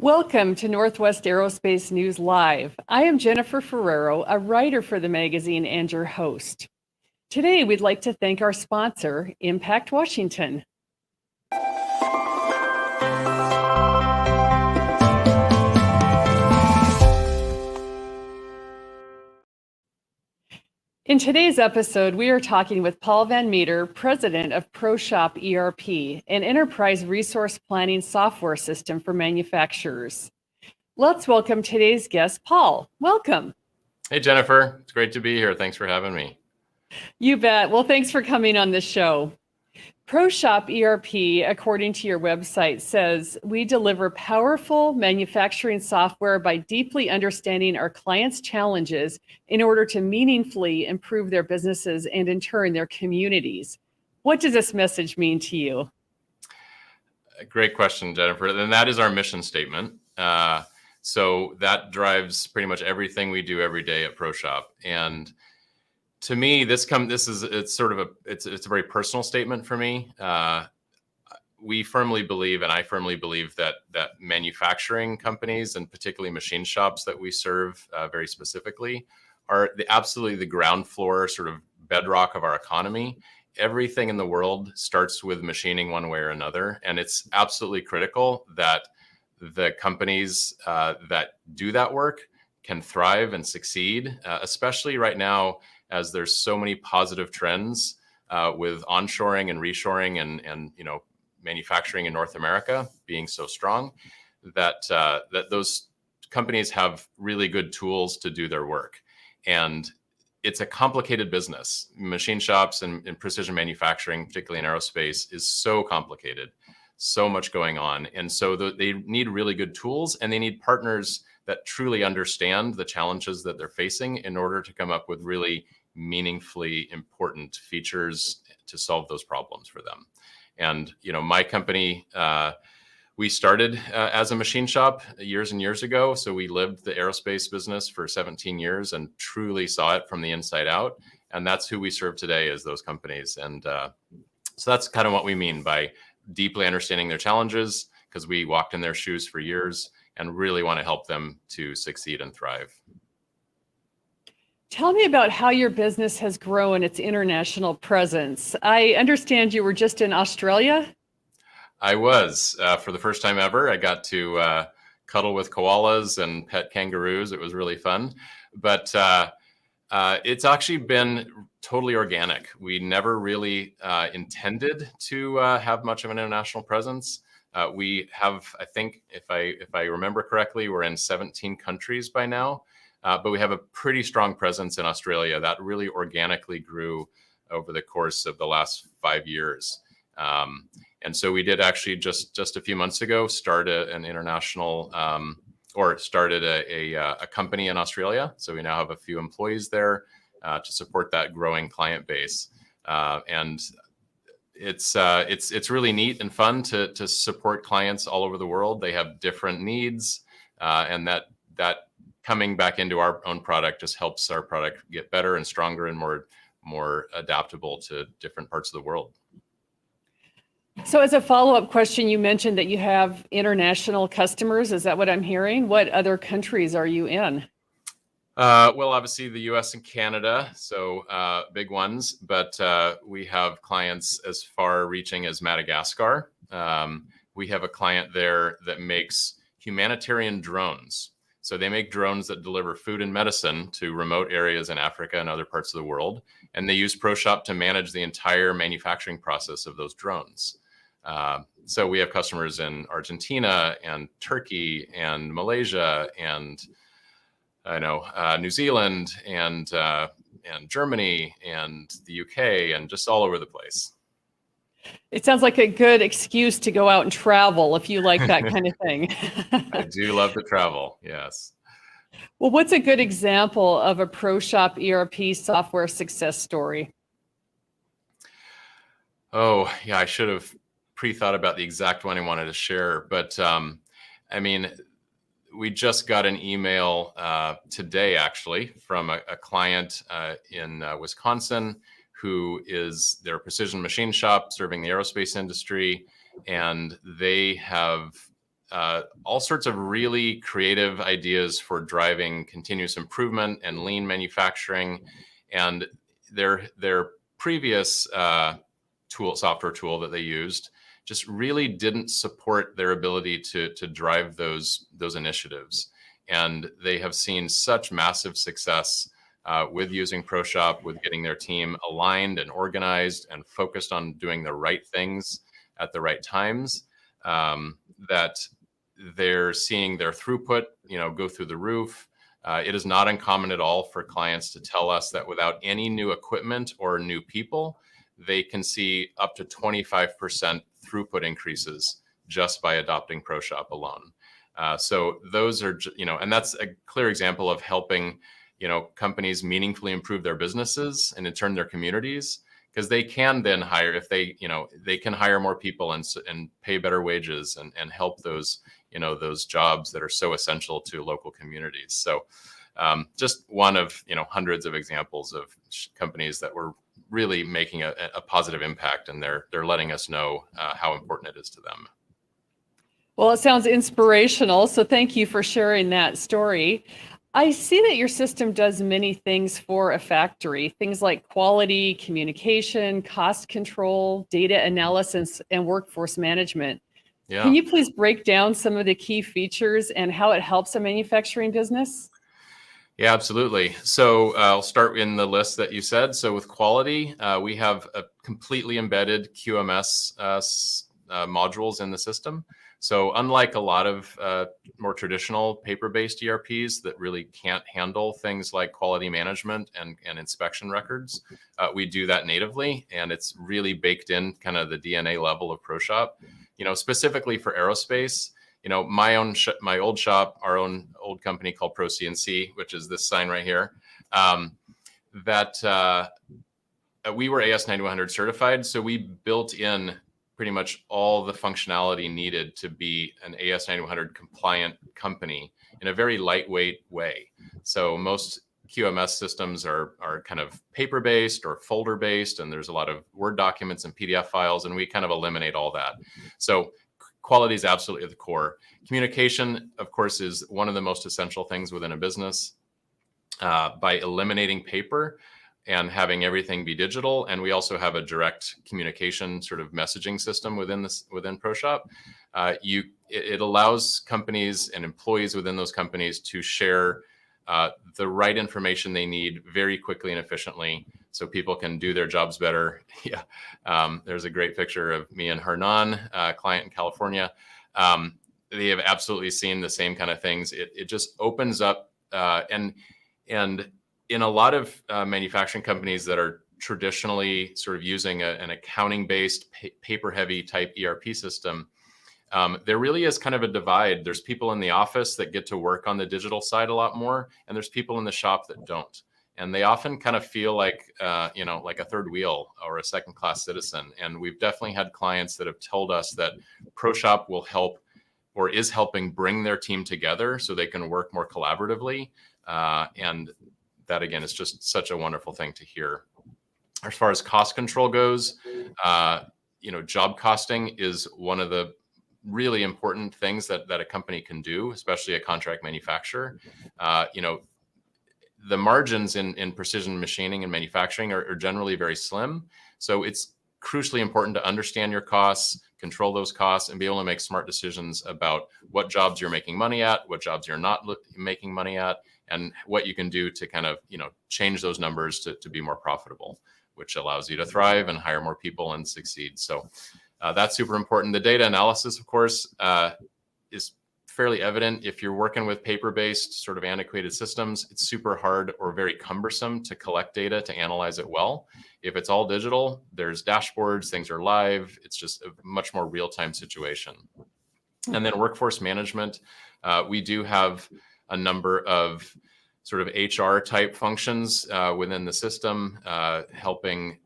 Welcome to Northwest Aerospace News Live. I am Jennifer Ferrero, a writer for the magazine and your host. Today, we'd like to thank our sponsor, Impact Washington. In today's episode, we are talking with Paul Van Metre, president of PROSHOP ERP, an enterprise resource planning software system for manufacturers. Let's welcome today's guest, Paul. Welcome. Hey, Jennifer. It's great to be here. Thanks for having me. You bet. Well, thanks for coming on the show. PROSHOP ERP, according to your website, says we deliver powerful manufacturing software by deeply understanding our clients' challenges in order to meaningfully improve their businesses and, in turn, their communities. What does this message mean to you? A great question, Jennifer. And that is our mission statement. So that drives pretty much everything we do every day at PROSHOP. And to me, it's a very personal statement for me. We firmly believe, and I firmly believe that manufacturing companies, and particularly machine shops that we serve very specifically, are absolutely the ground floor, sort of bedrock of our economy. Everything in the world starts with machining one way or another, and it's absolutely critical that the companies that do that work can thrive and succeed, especially right now, as there's so many positive trends with onshoring and reshoring and manufacturing in North America being so strong, that those companies have really good tools to do their work. And it's a complicated business. Machine shops and precision manufacturing, particularly in aerospace, is so complicated, so much going on. And so they need really good tools, and they need partners that truly understand the challenges that they're facing in order to come up with really meaningfully important features to solve those problems for them. And, my company, we started as a machine shop years and years ago. So we lived the aerospace business for 17 years and truly saw it from the inside out. And that's who we serve today, is those companies. And so that's kind of what we mean by deeply understanding their challenges, because we walked in their shoes for years and really want to help them to succeed and thrive. Tell me about how your business has grown its international presence. I understand you were just in Australia. I was, for the first time ever. I got to cuddle with koalas and pet kangaroos. It was really fun. But it's actually been totally organic. We never really intended to have much of an international presence. We have, I think, if I remember correctly, we're in 17 countries by now. But we have a pretty strong presence in Australia that really organically grew over the course of the last 5 years. And so we did actually just a few months ago start an international, started a company in Australia. So we now have a few employees there to support that growing client base. And it's really neat and fun to support clients all over the world. They have different needs, and that coming back into our own product just helps our product get better and stronger and more adaptable to different parts of the world. So as a follow-up question, you mentioned that you have international customers. Is that what I'm hearing? What other countries are you in? Well, obviously the US and Canada, so big ones, but we have clients as far reaching as Madagascar. We have a client there that makes humanitarian drones. So they make drones that deliver food and medicine to remote areas in Africa and other parts of the world. And they use PROSHOP to manage the entire manufacturing process of those drones. So we have customers in Argentina and Turkey and Malaysia and New Zealand and Germany and the UK and just all over the place. It sounds like a good excuse to go out and travel if you like that kind of thing. I do love to travel, yes. Well, what's a good example of a PROSHOP ERP software success story? Oh, yeah, I should have pre-thought about the exact one I wanted to share. But we just got an email today, actually, from a client in Wisconsin who is their precision machine shop serving the aerospace industry. And they have all sorts of really creative ideas for driving continuous improvement and lean manufacturing. And their previous software tool that they used just really didn't support their ability to drive those initiatives. And they have seen such massive success with using PROSHOP, with getting their team aligned and organized and focused on doing the right things at the right times, that they're seeing their throughput, go through the roof. It is not uncommon at all for clients to tell us that without any new equipment or new people, they can see up to 25% throughput increases just by adopting PROSHOP alone. So those are, and that's a clear example of helping, companies meaningfully improve their businesses and in turn their communities, because they can then hire, if they can hire more people and pay better wages and help those, those jobs that are so essential to local communities. So just one of, hundreds of examples of companies that were really making a positive impact, and they're letting us know how important it is to them. Well, it sounds inspirational. So thank you for sharing that story. I see that your system does many things for a factory, things like quality, communication, cost control, data analysis, and workforce management. Yeah. Can you please break down some of the key features and how it helps a manufacturing business? Yeah, absolutely. So I'll start in the list that you said. So with quality, we have a completely embedded QMS modules in the system. So unlike a lot of more traditional paper-based ERPs that really can't handle things like quality management and inspection records, we do that natively, and it's really baked in kind of the DNA level of PROSHOP. Specifically for aerospace, my old shop, our own old company called Pro CNC, which is this sign right here, that we were AS9100 certified. So we built in pretty much all the functionality needed to be an AS9100 compliant company in a very lightweight way. So most QMS systems are kind of paper-based or folder-based, and there's a lot of Word documents and PDF files, and we kind of eliminate all that. So quality is absolutely at the core. Communication, of course, is one of the most essential things within a business. By eliminating paper and having everything be digital, and we also have a direct communication sort of messaging system within PROSHOP. It allows companies and employees within those companies to share the right information they need very quickly and efficiently, so people can do their jobs better. Yeah, there's a great picture of me and Hernan, a client in California. They have absolutely seen the same kind of things. It just opens up and in a lot of manufacturing companies that are traditionally sort of using an accounting-based, paper-heavy type ERP system, there really is kind of a divide. There's people in the office that get to work on the digital side a lot more, and there's people in the shop that don't. And they often kind of feel like, like a third wheel or a second-class citizen. And we've definitely had clients that have told us that PROSHOP will help or is helping bring their team together so they can work more collaboratively. And that, again, is just such a wonderful thing to hear. As far as cost control goes, job costing is one of the really important things that a company can do, especially a contract manufacturer. The margins in precision machining and manufacturing are generally very slim. So it's crucially important to understand your costs, control those costs, and be able to make smart decisions about what jobs you're making money at, what jobs you're not making money at, and what you can do to kind of, change those numbers to be more profitable, which allows you to thrive and hire more people and succeed. So that's super important. The data analysis, of course, is fairly evident. If you're working with paper-based sort of antiquated systems, it's super hard or very cumbersome to collect data to analyze it well. If it's all digital, there's dashboards, things are live. It's just a much more real-time situation. And then workforce management, we do have a number of sort of HR type functions within the system, helping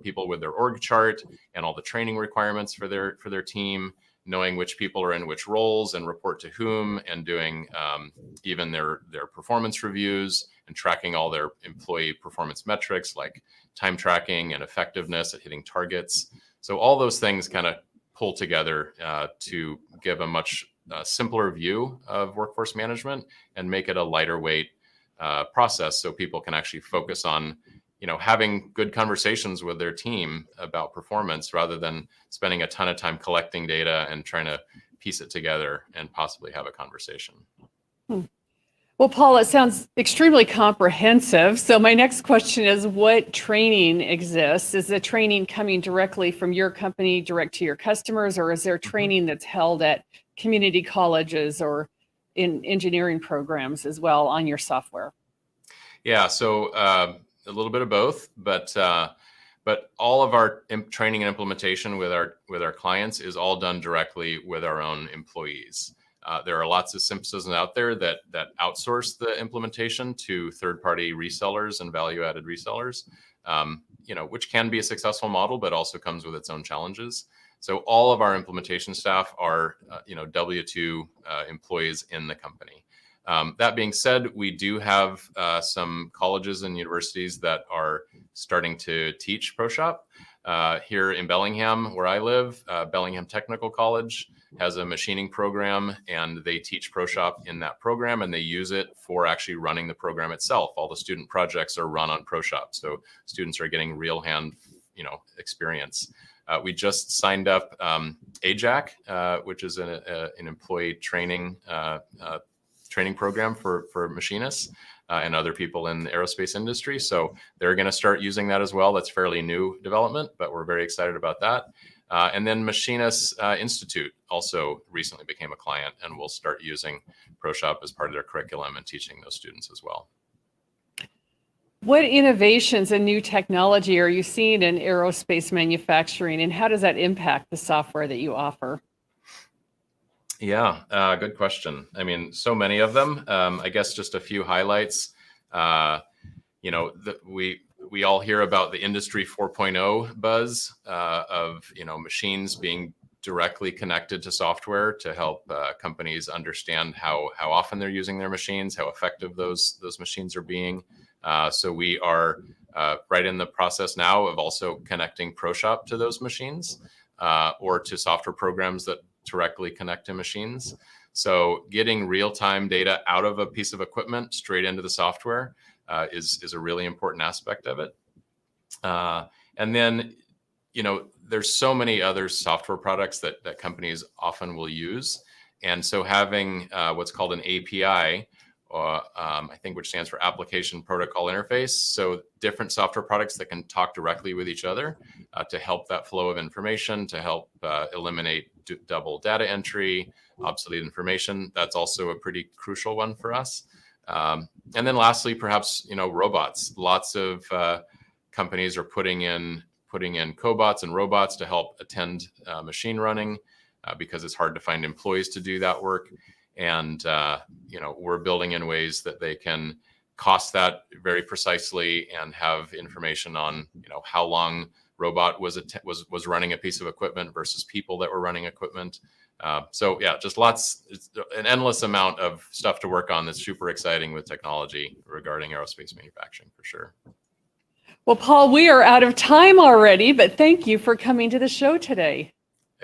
people with their org chart and all the training requirements for their team, knowing which people are in which roles and report to whom, and doing even their performance reviews and tracking all their employee performance metrics like time tracking and effectiveness at hitting targets. So all those things kind of pull together to give a much simpler view of workforce management and make it a lighter weight process, so people can actually focus on, having good conversations with their team about performance rather than spending a ton of time collecting data and trying to piece it together and possibly have a conversation. Well, Paul, it sounds extremely comprehensive. So my next question is, what training exists? Is the training coming directly from your company direct to your customers, or is there training that's held at community colleges or in engineering programs as well on your software? Yeah, so a little bit of both, but all of our training and implementation with our clients is all done directly with our own employees. There are lots of systems out there that outsource the implementation to third-party resellers and value-added resellers, which can be a successful model, but also comes with its own challenges. So all of our implementation staff are, W-2 employees in the company. That being said, we do have some colleges and universities that are starting to teach PROSHOP. Here in Bellingham, where I live, Bellingham Technical College has a machining program, and they teach PROSHOP in that program, and they use it for actually running the program itself. All the student projects are run on PROSHOP, so students are getting real hand, experience. We just signed up AJAC, which is an employee training program for machinists and other people in the aerospace industry. So they're going to start using that as well. That's fairly new development, but we're very excited about that. And then Machinists Institute also recently became a client and will start using PROSHOP as part of their curriculum and teaching those students as well. What innovations and new technology are you seeing in aerospace manufacturing, and how does that impact the software that you offer? Yeah, good question. I mean, so many of them. I guess just a few highlights. We all hear about the Industry 4.0 buzz of machines being directly connected to software to help companies understand how often they're using their machines, how effective those machines are being. So we are right in the process now of also connecting PROSHOP to those machines or to software programs that directly connect to machines. So getting real-time data out of a piece of equipment straight into the software is a really important aspect of it. And then, there's so many other software products that companies often will use. And so having what's called an API, I think, which stands for Application Protocol Interface. So different software products that can talk directly with each other to help that flow of information, to help eliminate double data entry, obsolete information. That's also a pretty crucial one for us. And then lastly, perhaps, robots. Lots of companies are putting in cobots and robots to help attend machine running because it's hard to find employees to do that work. And, we're building in ways that they can cost that very precisely and have information on, how long robot was running a piece of equipment versus people that were running equipment. So yeah, just an endless amount of stuff to work on that's super exciting with technology regarding aerospace manufacturing for sure. Well, Paul, we are out of time already, but thank you for coming to the show today.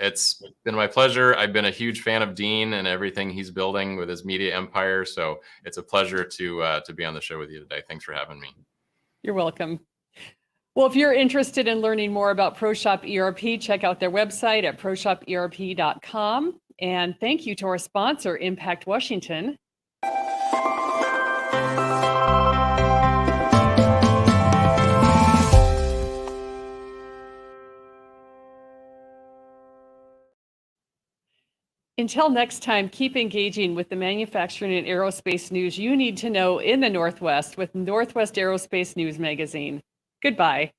It's been my pleasure. I've been a huge fan of Dean and everything he's building with his media empire. So it's a pleasure to be on the show with you today. Thanks for having me. You're welcome. Well, if you're interested in learning more about PROSHOP ERP, check out their website at PROSHOPERP.com. And thank you to our sponsor, Impact Washington. Until next time, keep engaging with the manufacturing and aerospace news you need to know in the Northwest with Northwest Aerospace News Magazine. Goodbye.